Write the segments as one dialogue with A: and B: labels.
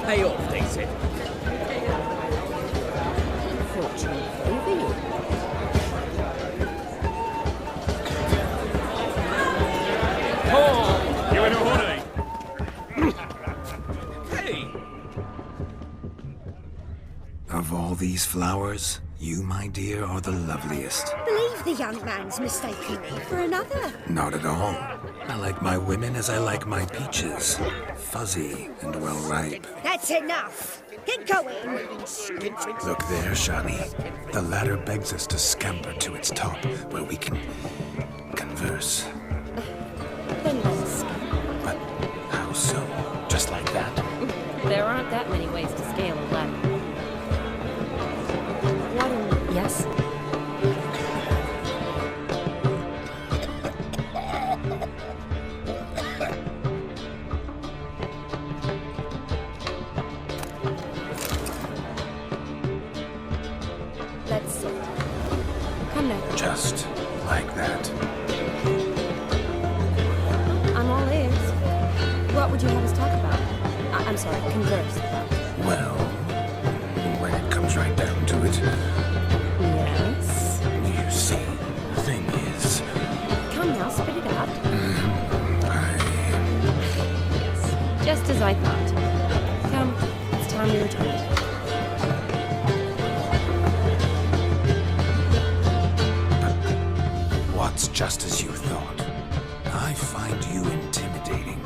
A: pay off, they said.
B: Fortune favour you.
A: Oh, you in a hurry? Hey!
C: Of all these flowers, you, my dear, are the loveliest.
D: Believe the young man's mistaken me for another.
C: Not at all. I like my women as I like my peaches. Fuzzy and well ripe.
D: That's enough. Get going.
C: Look there, Shani. The ladder begs us to scamper to its top, where we can converse.
B: Then let's.
C: But how so? Just like that?
B: There aren't that many ways to scale a ladder. Yes? Let's sit. Come now.
C: Just like that.
B: I'm all ears. What would you have us talk about? I'm sorry, converse about.
C: Well, when it comes right down to it,
B: Yes?
C: you see, the thing is,
B: Come now, spit it out.
C: I...
B: Just as I thought. Come, it's time we returned.
C: What's just as you thought? I find you intimidating.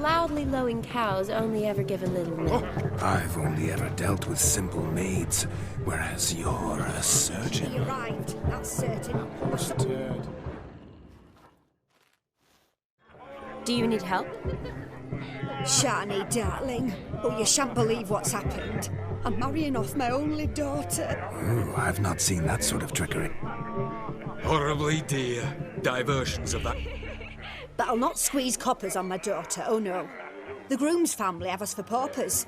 B: Loudly lowing cows only ever give a little milk.
C: I've only ever dealt with simple maids, whereas you're a surgeon.
D: He arrived, that's certain.
B: Do you need help?
D: Shani, darling. Oh, you shan't believe what's happened. I'm marrying off my only daughter.
C: Ooh, I've not seen that sort of trickery.
A: Horribly dear. Diversions of that.
D: But I'll not squeeze coppers on my daughter, oh no. The groom's family have us for paupers.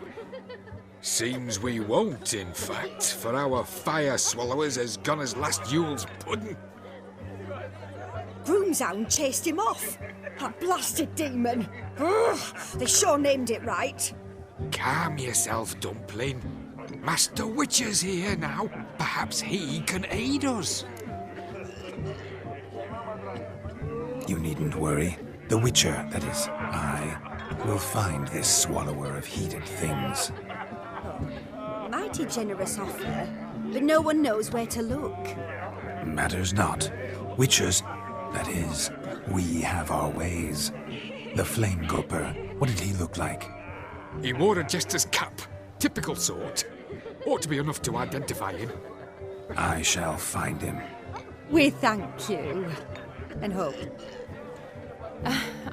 E: Seems we won't, in fact, for our fire swallowers has gone as last Yule's pudding.
D: Groom's hound chased him off. That blasted demon. Ugh, they sure named it right.
E: Calm yourself, Dumpling. Master Witcher's here now. Perhaps he can aid us.
C: You needn't worry. The Witcher, that is, I, will find this swallower of heated things.
D: Mighty generous offer, but no one knows where to look.
C: Matters not. Witchers, that is, we have our ways. The Flame Gulper, what did he look like?
E: He wore a jester's cap. Typical sort. Ought to be enough to identify him.
C: I shall find him.
D: We thank you. And hope.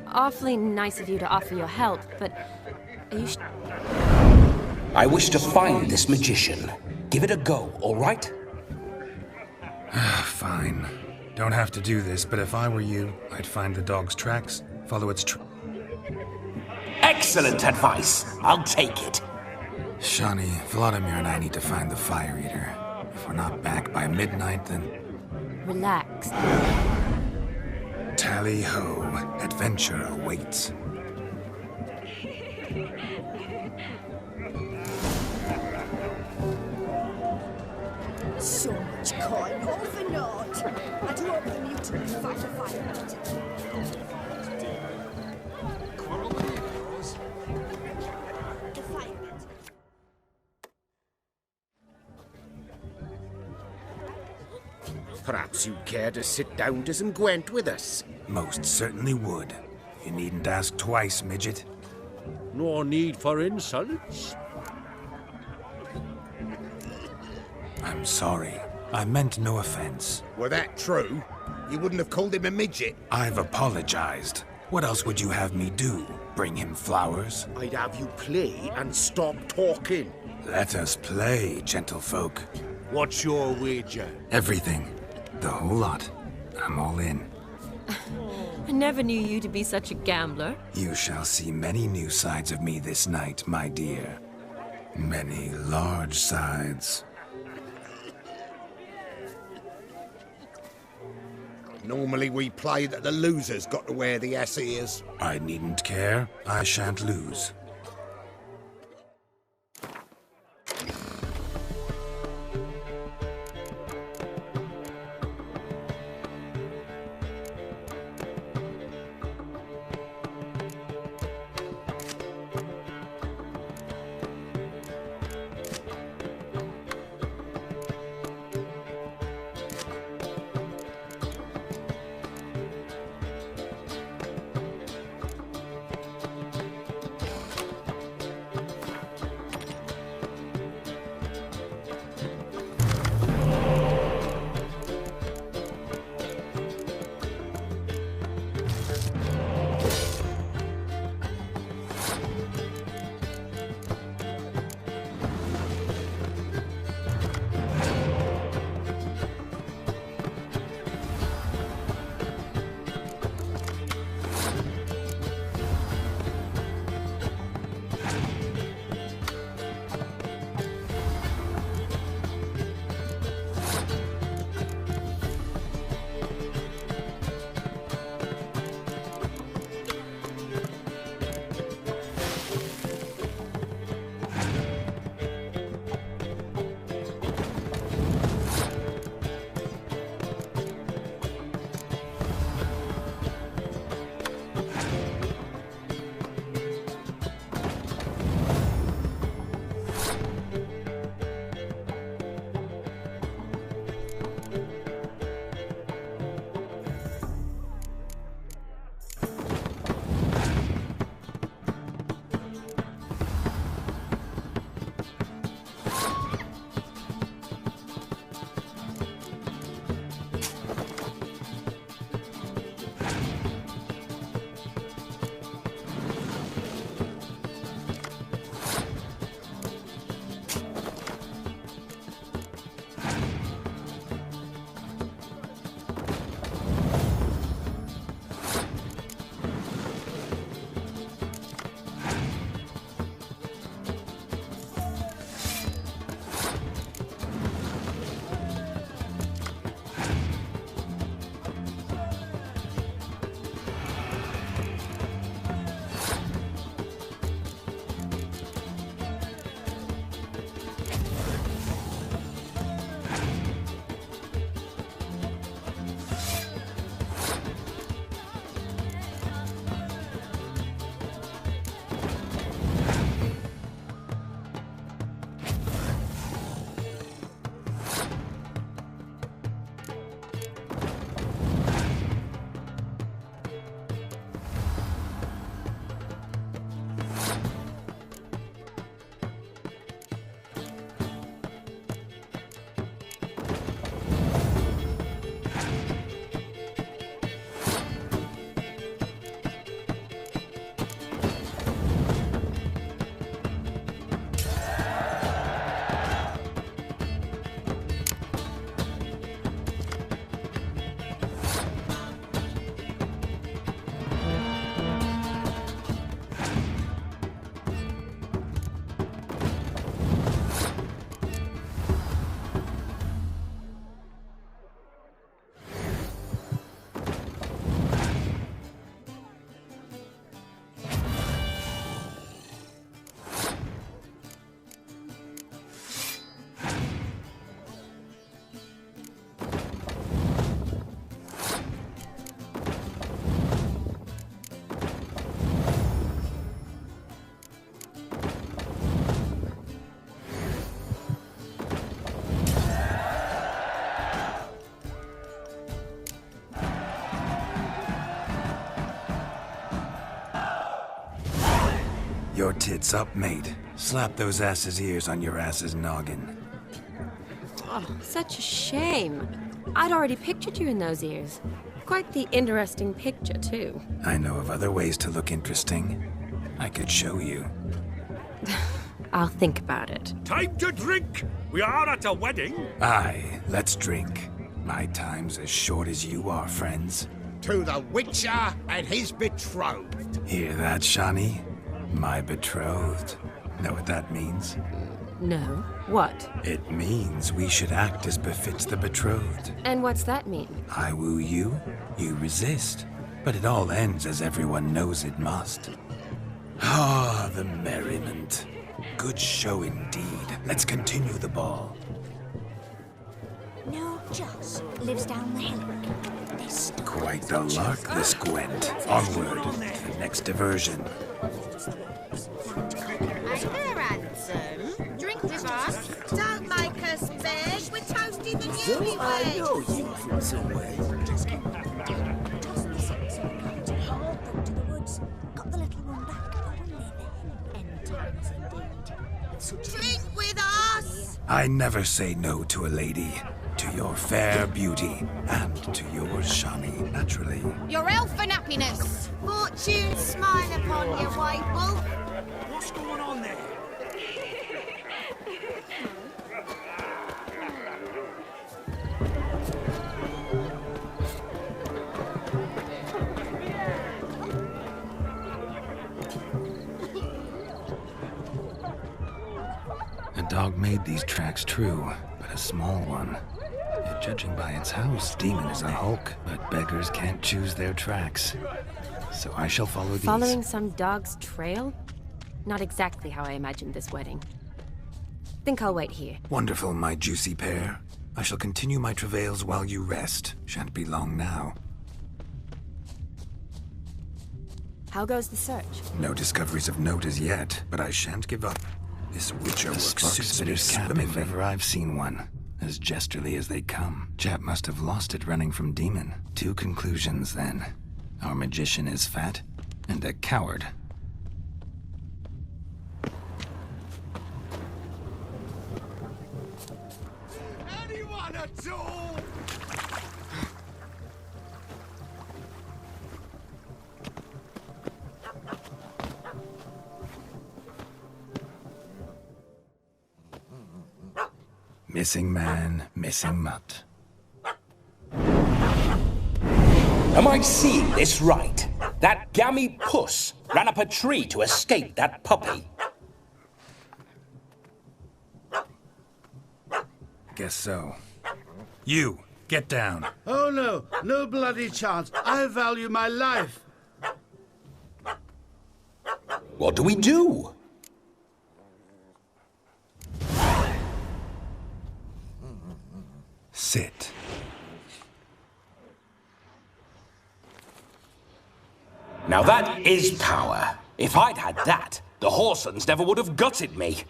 B: Awfully nice of you to offer your help, but are you
F: I wish to find this magician. Give it a go, all right?
C: Fine. Don't have to do this, but if I were you, I'd find the dog's tracks, follow its
F: Excellent advice. I'll take it.
C: Shani, Vladimir and I need to find the Fire Eater. If we're not back by midnight, then...
B: relax?
C: Tally-ho, adventure awaits.
D: So much coin, all for naught. I do hope the mutant can fight a fire.
G: Perhaps you'd care to sit down to some Gwent with us?
C: Most certainly would. You needn't ask twice, midget.
H: No need for insults.
C: I'm sorry. I meant no offense.
G: Were that true, you wouldn't have called him a midget.
C: I've apologized. What else would you have me do? Bring him flowers?
G: I'd have you play and stop talking.
C: Let us play, gentlefolk.
G: What's your wager?
C: Everything. The whole lot. I'm all in.
B: I never knew you to be such a gambler.
C: You shall see many new sides of me this night, my dear. Many large sides.
G: Normally we play that the loser's got to wear the ass ears.
C: I needn't care. I shan't lose. your tits up, mate. Slap those asses' ears on your ass's noggin.
B: Oh, such a shame. I'd already pictured you in those ears. Quite the interesting picture, too.
C: I know of other ways to look interesting. I could show you.
B: I'll think about it.
H: Time to drink! We are at a wedding.
C: Aye, let's drink. My time's as short as you are, friends.
G: To the Witcher and his betrothed.
C: Hear that, Shawnee? My betrothed. Know what that means?
B: No. What?
C: It means we should act as befits the betrothed.
B: And what's that mean?
C: I woo you, you resist. But it all ends as everyone knows it must. Ah, the merriment. Good show indeed. Let's continue the ball.
I: No, Joss lives down the hill. This
C: Quite the lark, this Gwent. Onward to the next diversion.
J: Hey there, handsome. Drink with us. Don't make us beg. We're toasting the newlyweds.
I: toss the six and come to haul them to the woods. Got the little one back, but we'll leave it. End times indeed.
J: Drink with us.
C: I never say no to a lady. To your fair beauty, and to yours, Shawnee, naturally.
J: Your elfin happiness. Fortune smile upon you, white wolf.
H: What's going on there?
C: A dog made these tracks true, but a small one. Yet judging by its house, Demon is a hulk, but beggars can't choose their tracks. So I shall follow these.
B: Following some dog's trail? Not exactly how I imagined this wedding. Think I'll wait here.
C: Wonderful, my juicy pair. I shall continue my travails while you rest. Shan't be long now.
B: How goes the search?
C: No discoveries of note as yet, but I shan't give up. This Witcher looks suspicious cap if ever I've seen one. As jesterly as they come. Chap must have lost it running from Demon. Two conclusions, then. Our magician is fat, and a coward.
G: Anyone at all?
C: Missing man, missing mutt.
F: Am I seeing this right? That gammy puss ran up a tree to escape that puppy.
C: Guess so. You, get down.
H: Oh no, no bloody chance. I value my life.
F: What do we do?
C: Sit.
F: Now that is power. If I'd had that, the Horsons never would have gutted me.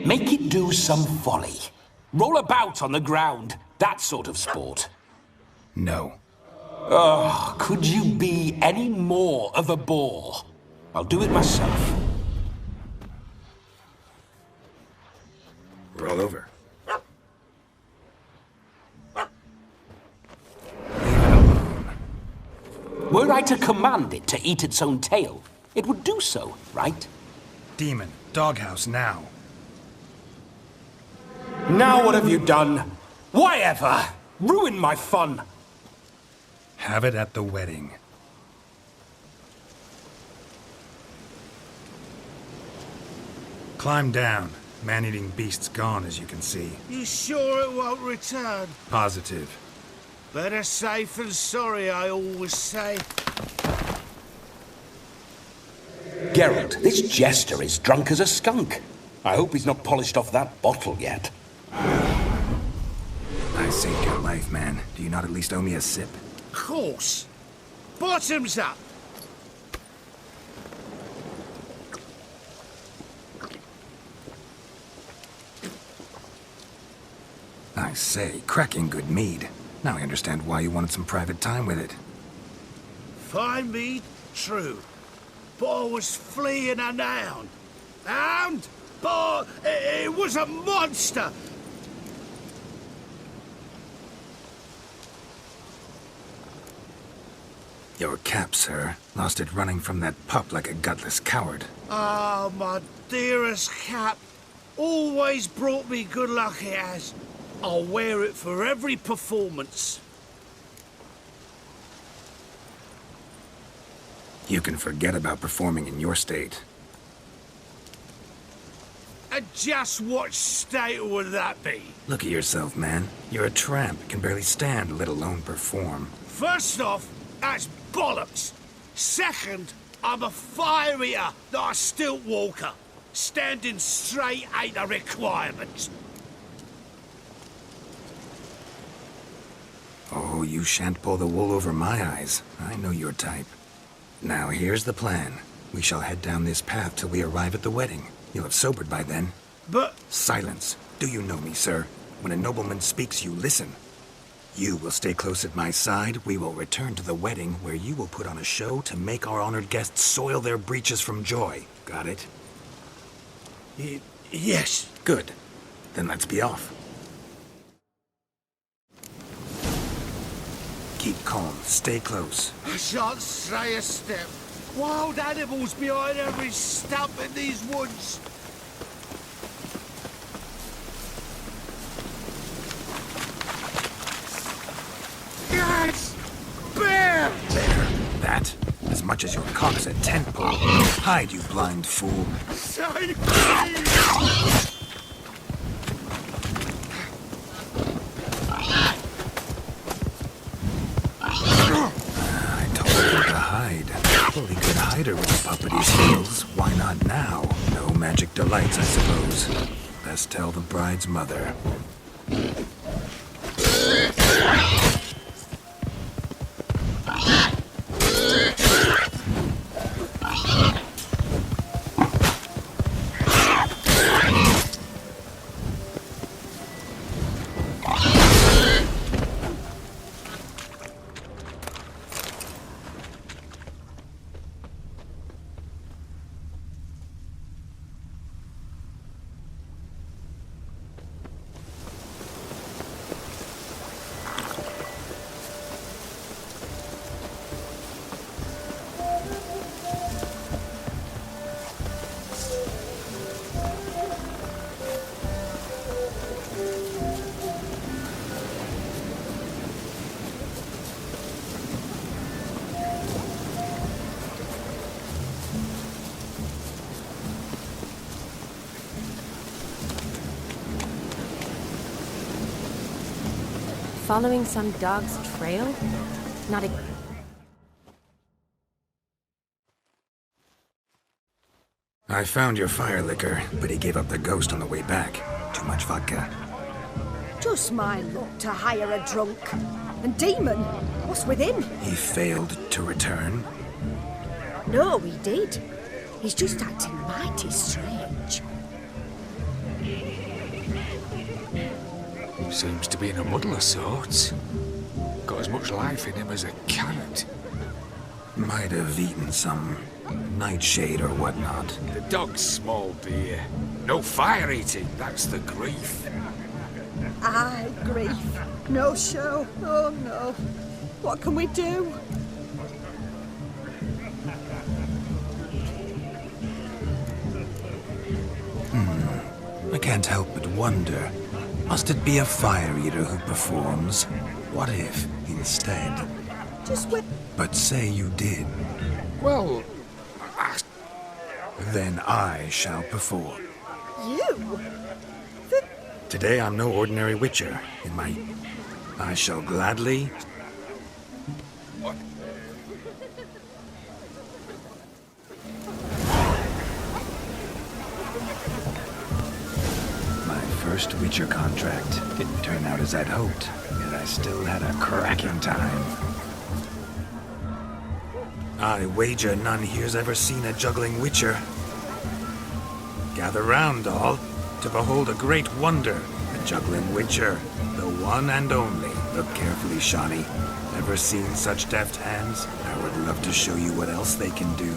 F: Make it do some folly. Roll about on the ground. That sort of sport.
C: No.
F: Oh, could you be any more of a bore? I'll do it myself.
C: Roll over.
F: Were I to command it to eat its own tail, it would do so, right?
C: Demon, doghouse now.
F: Now what have you done? Why ever? Ruin my fun.
C: Have it at the wedding. Climb down. Man-eating beast's gone, as you can see.
H: You sure it won't return?
C: Positive.
H: Better safe than sorry, I always say.
F: Geralt, this jester is drunk as a skunk. I hope he's not polished off that bottle yet.
C: I saved your life, man. Do you not at least owe me a sip?
H: Of course. Bottoms up.
C: I say, cracking good mead. Now I understand why you wanted some private time with it.
H: Fine mead, true. but I was fleeing an hound. Hound? But it was a monster.
C: Your cap, sir. Lost it running from that pup like a gutless coward.
H: Ah, my dearest cap. Always brought me good luck, it has. I'll wear it for every performance.
C: You can forget about performing in your state.
H: And just what state would that be?
C: Look at yourself, man. You're a tramp, can barely stand, let alone perform.
H: First off, that's bollocks. Second, I'm a fire eater, not a stilt walker. Standing straight ain't a requirement.
C: Oh, you shan't pull the wool over my eyes. I know your type. Now, here's the plan. We shall head down this path till we arrive at the wedding. You'll have sobered by then.
H: But...
C: Silence. Do you know me, sir? When a nobleman speaks, you listen. You will stay close at my side. We will return to the wedding, where you will put on a show to make our honored guests soil their breeches from joy. Got it?
H: Yes.
C: Good. Then let's be off. Keep calm. Stay close.
H: I shan't stray a step. Wild animals behind every stump in these woods. Yes! Bear!
C: There. That? As much as your cock's a tent pole. Hide, you blind fool.
H: Save me!
C: I told you to hide. Fully good hider with a pup at his heels. Why not now? No magic delights, I suppose. Best tell the bride's mother.
B: Following some dog's trail? Not a...
C: I found your fire liquor, but he gave up the ghost on the way back. Too much vodka.
D: Just my luck to hire a drunk. And Demon, what's with him?
C: He failed to return.
D: No, he did. He's just acting mighty strange.
E: Seems to be in a muddle of sorts. Got as much life in him as a carrot.
C: Might have eaten some nightshade or whatnot.
E: The dog's small, dear. No fire eating, that's the grief.
D: Aye, grief. No show. Oh no. What can we do?
C: I can't help but wonder. Must it be a fire eater who performs? What if, instead...
D: Just wait.
C: But say you did.
E: Well,
C: Then I shall perform.
D: You?
C: Today I'm no ordinary witcher. I shall gladly... My first witcher contract didn't turn out as I'd hoped, yet I still had a cracking time. I wager none here's ever seen a juggling witcher. Gather round, all, to behold a great wonder, a juggling witcher, the one and only. Look carefully, Shawnee. Ever seen such deft hands? I would love to show you what else they can do.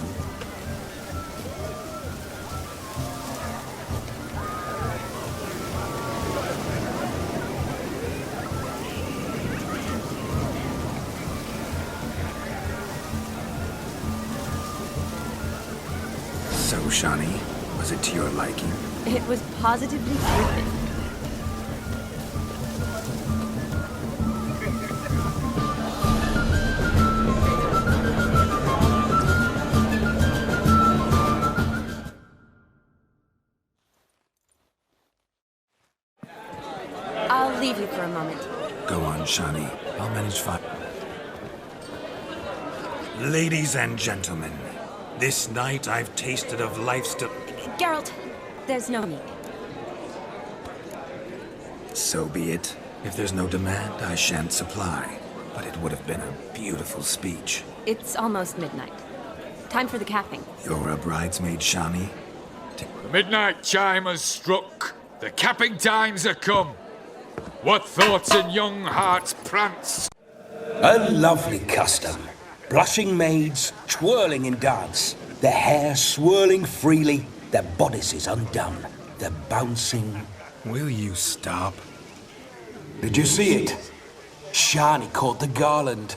C: So, Shawnee, was it to your liking?
B: It was positively terrific. I'll leave you for a moment.
C: Go on, Shawnee. I'll manage fine. Ladies and gentlemen, this night I've tasted of life's
B: Geralt, there's no need.
C: So be it. If there's no demand, I shan't supply. But it would have been a beautiful speech.
B: It's almost midnight. Time for the capping.
C: You're a bridesmaid, Shawnee?
E: The midnight chime has struck. The capping times are come. What thoughts in young hearts prance?
F: A lovely custom. Blushing maids, twirling in dance, their hair swirling freely, their bodices undone, their bouncing...
C: Will you stop?
F: Did you see it? Shani caught the garland.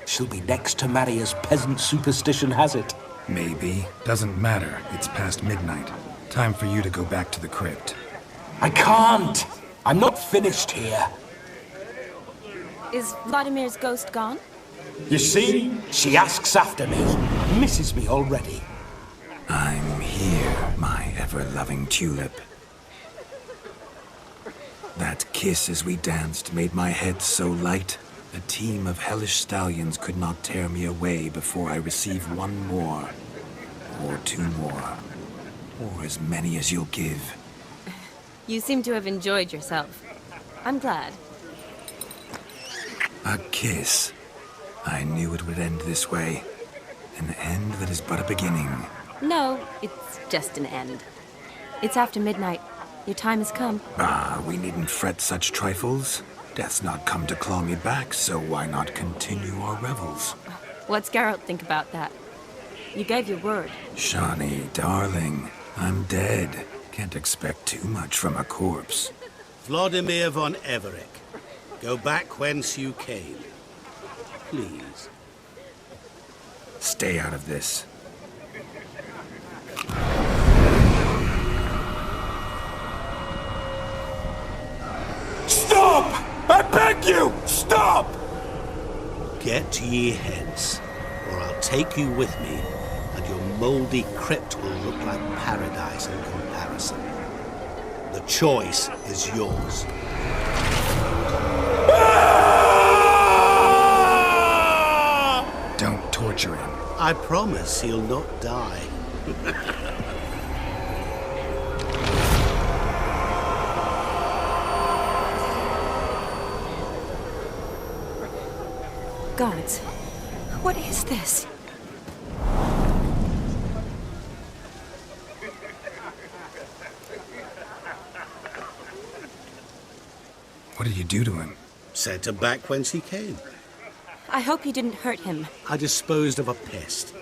F: She'll be next to marry as peasant superstition has it.
C: Maybe. Doesn't matter. It's past midnight. Time for you to go back to the crypt.
F: I can't! I'm not finished here.
B: Is Vladimir's ghost gone?
F: You see? She asks after me. Misses me already.
C: I'm here, my ever-loving tulip. That kiss as we danced made my head so light. A team of hellish stallions could not tear me away before I receive one more. Or two more. Or as many as you'll give.
B: You seem to have enjoyed yourself. I'm glad.
C: A kiss. I knew it would end this way. An end that is but a beginning.
B: No, it's just an end. It's after midnight. Your time has come.
C: Ah, we needn't fret such trifles. Death's not come to claw me back, so why not continue our revels?
B: What's Geralt think about that? You gave your word.
C: Shawnee, darling, I'm dead. Can't expect too much from a corpse.
H: Vladimir von Everec, go back whence you came. Please.
C: Stay out of this.
F: Stop! I beg you! Stop!
H: Get ye hence, or I'll take you with me, and your mouldy crypt will look like paradise in comparison. The choice is yours.
C: Don't torture him.
H: I promise he'll not die.
B: Gods, what is this?
C: What did you do to him?
H: Sent him back whence he came.
B: I hope you didn't hurt him.
H: I disposed of a pest.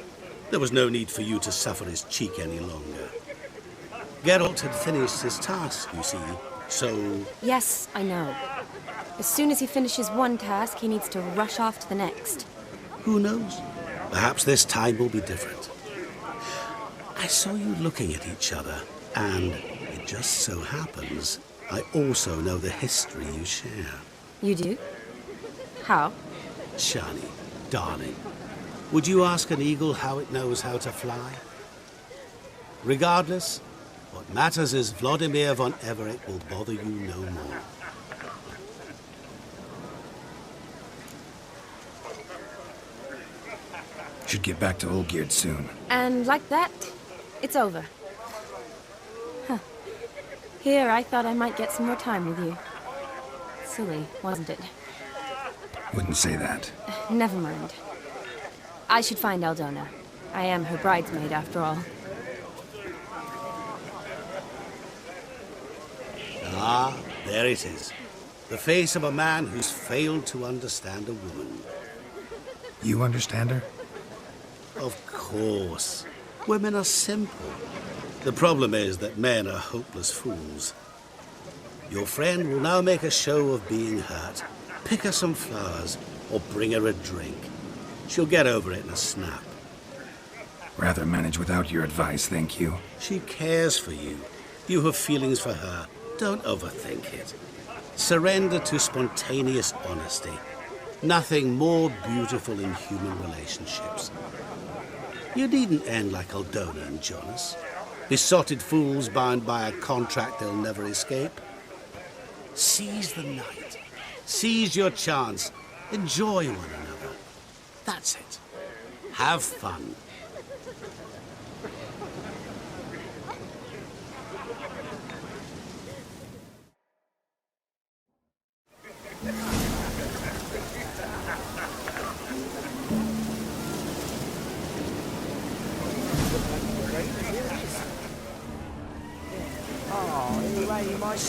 H: There was no need for you to suffer his cheek any longer. Geralt had finished his task, you see, so...
B: Yes, I know. As soon as he finishes one task, he needs to rush off to the next.
H: Who knows? Perhaps this time will be different. I saw you looking at each other, and it just so happens I also know the history you share.
B: You do? How?
H: Shani, darling, would you ask an eagle how it knows how to fly? Regardless, what matters is Vladimir von Everec will bother you no more.
C: Should get back to Olgierd soon.
B: And like that, it's over. Huh. Here, I thought I might get some more time with you. Silly, wasn't it?
C: Wouldn't say that.
B: Never mind. I should find Aldona. I am her bridesmaid, after all.
H: Ah, there it is. The face of a man who's failed to understand a woman.
C: You understand her?
H: Of course. Women are simple. The problem is that men are hopeless fools. Your friend will now make a show of being hurt, pick her some flowers, or bring her a drink. She'll get over it in a snap.
C: Rather manage without your advice, thank you.
H: She cares for you. You have feelings for her. Don't overthink it. Surrender to spontaneous honesty. Nothing more beautiful in human relationships. You needn't end like Aldona and Jonas. Besotted fools bound by a contract they'll never escape. Seize the night. Seize your chance. Enjoy one another. That's it. Have fun.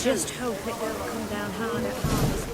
I: Just hope it don't come down hard at harvest.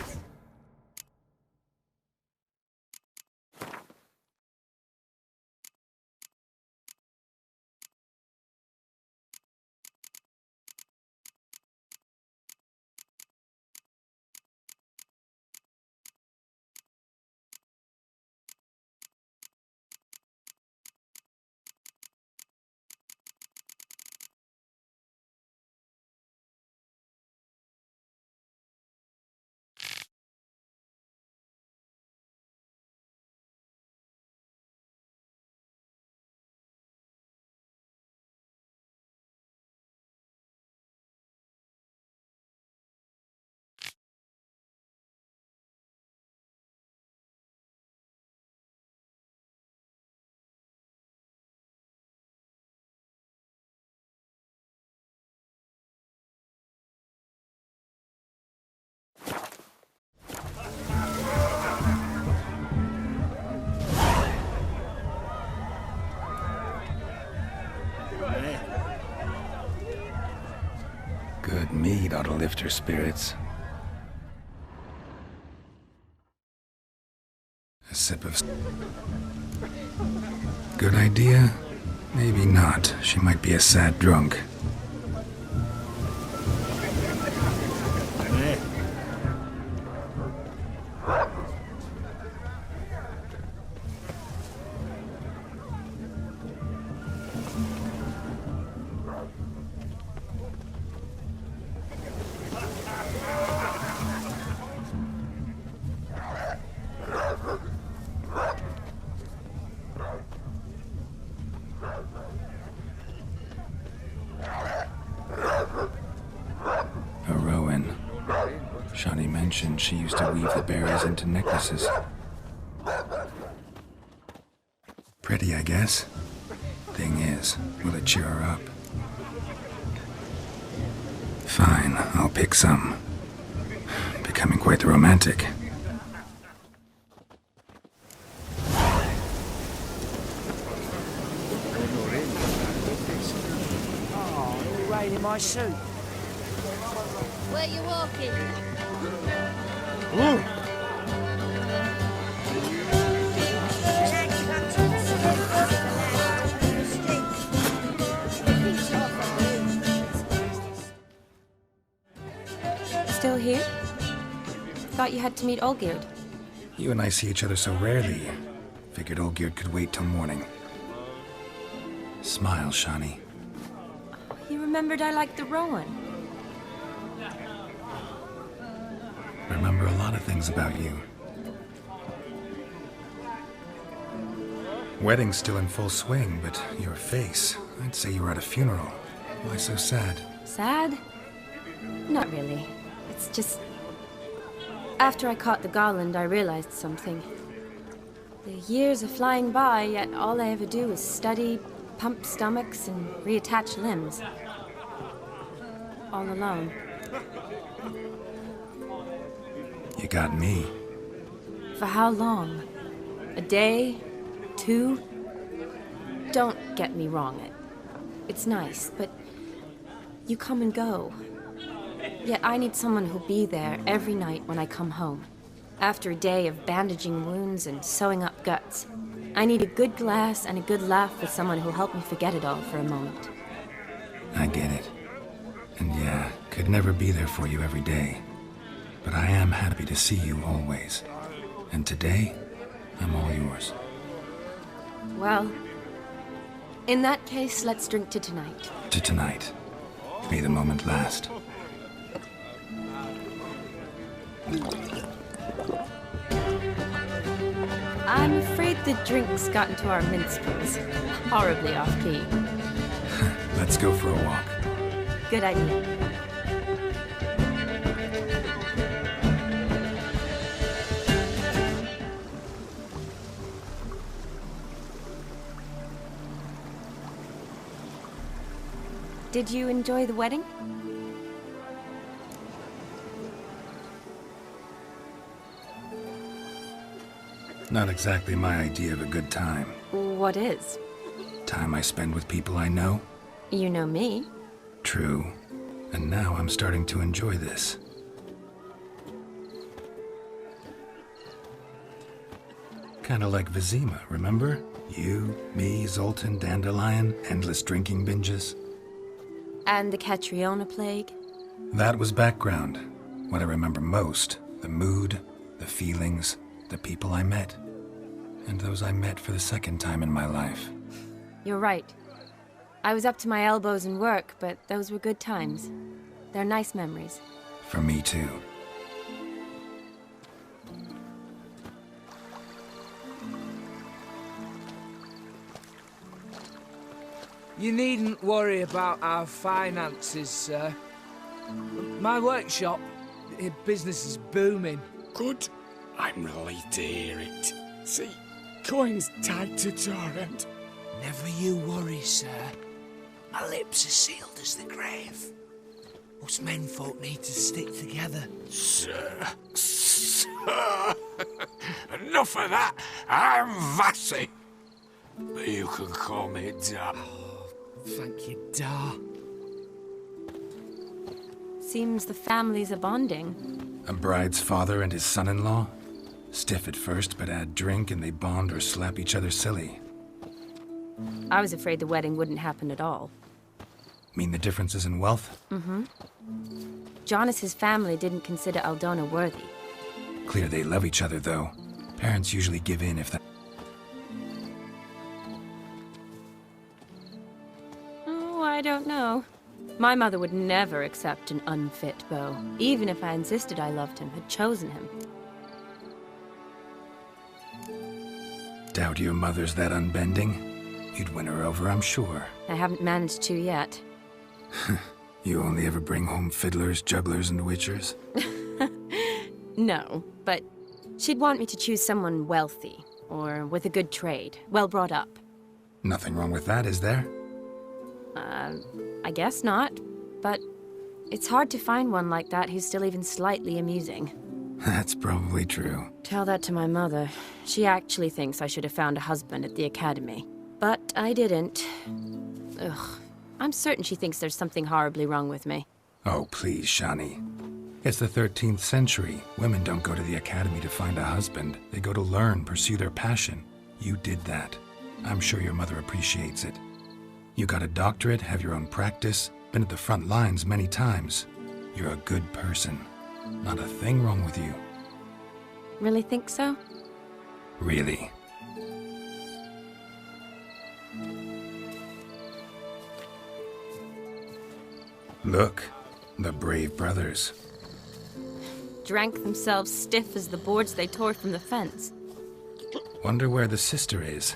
C: Good mead ought to lift her spirits. A sip of... Good idea? Maybe not. She might be a sad drunk. Shani mentioned she used to weave the berries into necklaces. Pretty, I guess. Thing is, will it cheer her up? Fine, I'll pick some. Becoming quite the romantic.
I: Oh, rain in my suit.
J: Where you walking?
B: Still here? Thought you had to meet Olgierd.
C: You and I see each other so rarely. Figured Olgierd could wait till morning. Smile, Shani.
B: You remembered I liked the Rowan.
C: Remember a lot of things about you. Wedding's still in full swing, but your face, I'd say you were at a funeral. Why so sad?
B: Sad? Not really. It's just... After I caught the garland, I realized something. The years are flying by, yet all I ever do is study, pump stomachs, and reattach limbs. All alone.
C: You got me.
B: For how long? A day? 2? Don't get me wrong. It's nice, but you come and go. Yet I need someone who'll be there every night when I come home. After a day of bandaging wounds and sewing up guts, I need a good glass and a good laugh with someone who'll help me forget it all for a moment.
C: I get it. And yeah, could never be there for you every day. But I am happy to see you always. And today, I'm all yours.
B: Well, In that case, let's drink to tonight.
C: To tonight. May the moment last.
B: I'm afraid the drinks got into our minstrels. Horribly off-key.
C: Let's go for a walk.
B: Good idea. Did you enjoy the wedding?
C: Not exactly my idea of a good time.
B: What is?
C: Time I spend with people I know.
B: You know me.
C: True. And now I'm starting to enjoy this. Kinda like Vizima, remember? You, me, Zoltan, Dandelion, endless drinking binges.
B: And the Catriona plague?
C: That was background. What I remember most, the mood, the feelings, the people I met. And those I met for the second time in my life.
B: You're right. I was up to my elbows in work, but those were good times. They're nice memories.
C: For me too.
K: You needn't worry about our finances, sir. My workshop, business is booming.
E: Good. I'm relieved to hear it. See, coin's tied to Torrent.
K: Never you worry, sir. My lips are sealed as the grave. Us menfolk need to stick together.
E: Sir. Enough of that. I'm Vassy. But you can call me Dar.
K: Thank you, Dar.
B: Seems the families are bonding.
C: A bride's father and his son-in-law? Stiff at first, but add drink and they bond or slap each other silly.
B: I was afraid the wedding wouldn't happen at all.
C: Mean the differences in wealth?
B: Mm-hmm. Jonas's family didn't consider Aldona worthy.
C: Clear they love each other, though. Parents usually give in if that...
B: Oh, I don't know. My mother would never accept an unfit beau, even if I insisted I loved him, had chosen him.
C: Doubt your mother's that unbending? You'd win her over, I'm sure.
B: I haven't managed to yet.
C: You only ever bring home fiddlers, jugglers, and witchers?
B: No, but she'd want me to choose someone wealthy, or with a good trade, well brought up.
C: Nothing wrong with that, is there?
B: I guess not, but it's hard to find one like that who's still even slightly amusing.
C: That's probably true.
B: Tell that to my mother. She actually thinks I should have found a husband at the academy. But I didn't. Ugh. I'm certain she thinks there's something horribly wrong with me.
C: Oh, please, Shani. It's the 13th century. Women don't go to the academy to find a husband. They go to learn, pursue their passion. You did that. I'm sure your mother appreciates it. You got a doctorate, have your own practice, been at the front lines many times. You're a good person. Not a thing wrong with you.
B: Really think so?
C: Really. Look, the brave brothers.
B: Drank themselves stiff as the boards they tore from the fence.
C: Wonder where the sister is.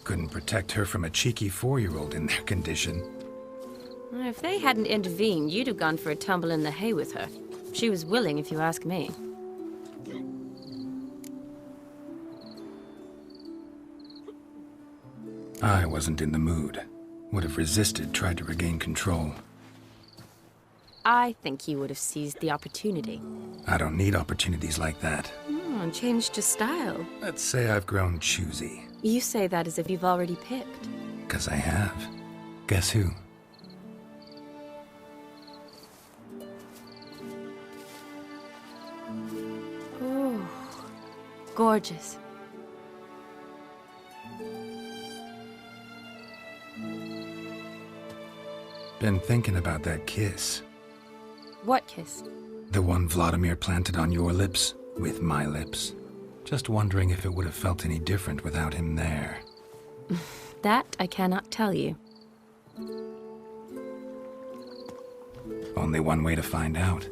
C: Couldn't protect her from a cheeky 4-year-old in their condition.
B: If they hadn't intervened, you'd have gone for a tumble in the hay with her. She was willing, if you ask me.
C: I wasn't in the mood. Would have resisted, tried to regain control.
B: I think you would have seized the opportunity.
C: I don't need opportunities like that.
B: And changed your style.
C: Let's say I've grown choosy.
B: You say that as if you've already picked.
C: 'Cause I have. Guess who?
B: Oh, gorgeous.
C: Been thinking about that kiss.
B: What kiss?
C: The one Vladimir planted on your lips, with my lips. Just wondering if it would have felt any different without him there.
B: That I cannot tell you.
C: Only one way to find out.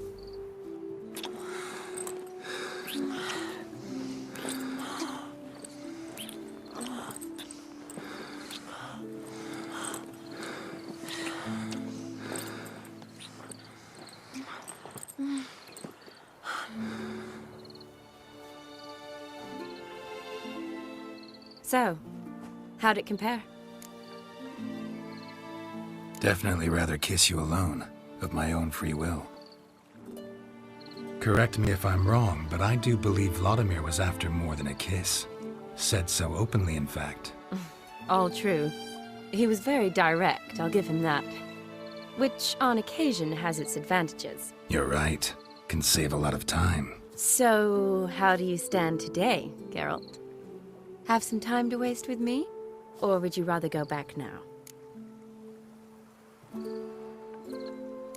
B: So, how'd it compare?
C: Definitely rather kiss you alone, of my own free will. Correct me if I'm wrong, but I do believe Vladimir was after more than a kiss. Said so openly, in fact.
B: All true. He was very direct, I'll give him that. Which, on occasion, has its advantages.
C: You're right. Can save a lot of time.
B: So, how do you stand today, Geralt? Have some time to waste with me? Or would you rather go back now?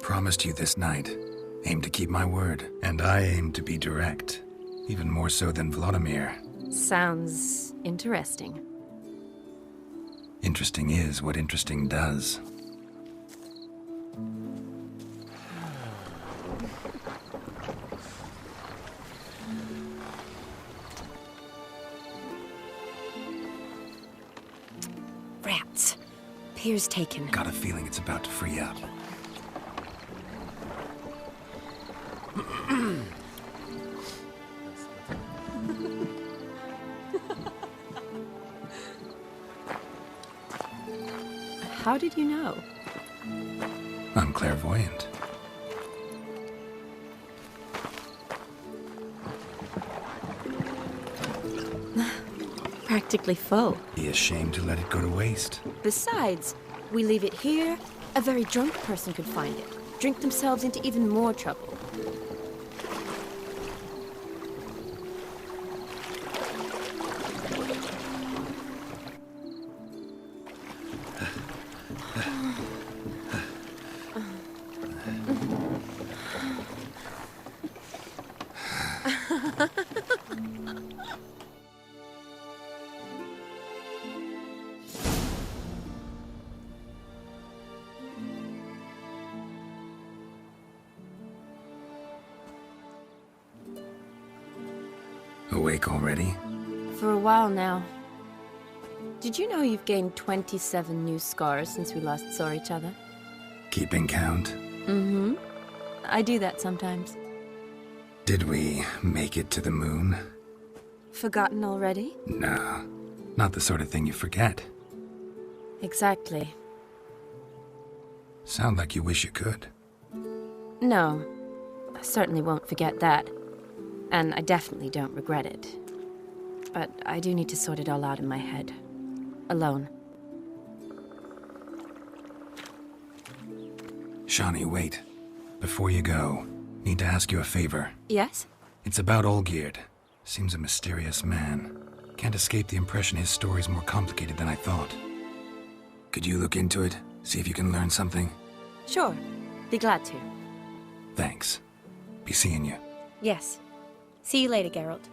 C: Promised you this night. Aim to keep my word. And I aim to be direct. Even more so than Vladimir.
B: Sounds interesting.
C: Interesting is what interesting does.
B: Rats. Pier's taken.
C: Got a feeling it's about to free up.
B: How did you know?
C: I'm clairvoyant.
B: Practically full.
C: Be ashamed to let it go to waste.
B: Besides, we leave it here, a very drunk person could find it, drink themselves into even more trouble.
C: Awake already?
B: For a while now. Did you know you've gained 27 new scars since we last saw each other?
C: Keeping count?
B: Mm-hmm. I do that sometimes.
C: Did we make it to the moon?
B: Forgotten already?
C: No, not the sort of thing you forget.
B: Exactly.
C: Sound like you wish you could.
B: No, I certainly won't forget that. And I definitely don't regret it. But I do need to sort it all out in my head. Alone.
C: Shani, wait. Before you go, need to ask you a favor.
B: Yes?
C: It's about Olgierd. Seems a mysterious man. Can't escape the impression his story's more complicated than I thought. Could you look into it? See if you can learn something?
B: Sure. Be glad to.
C: Thanks. Be seeing you.
B: Yes. See you later, Geralt.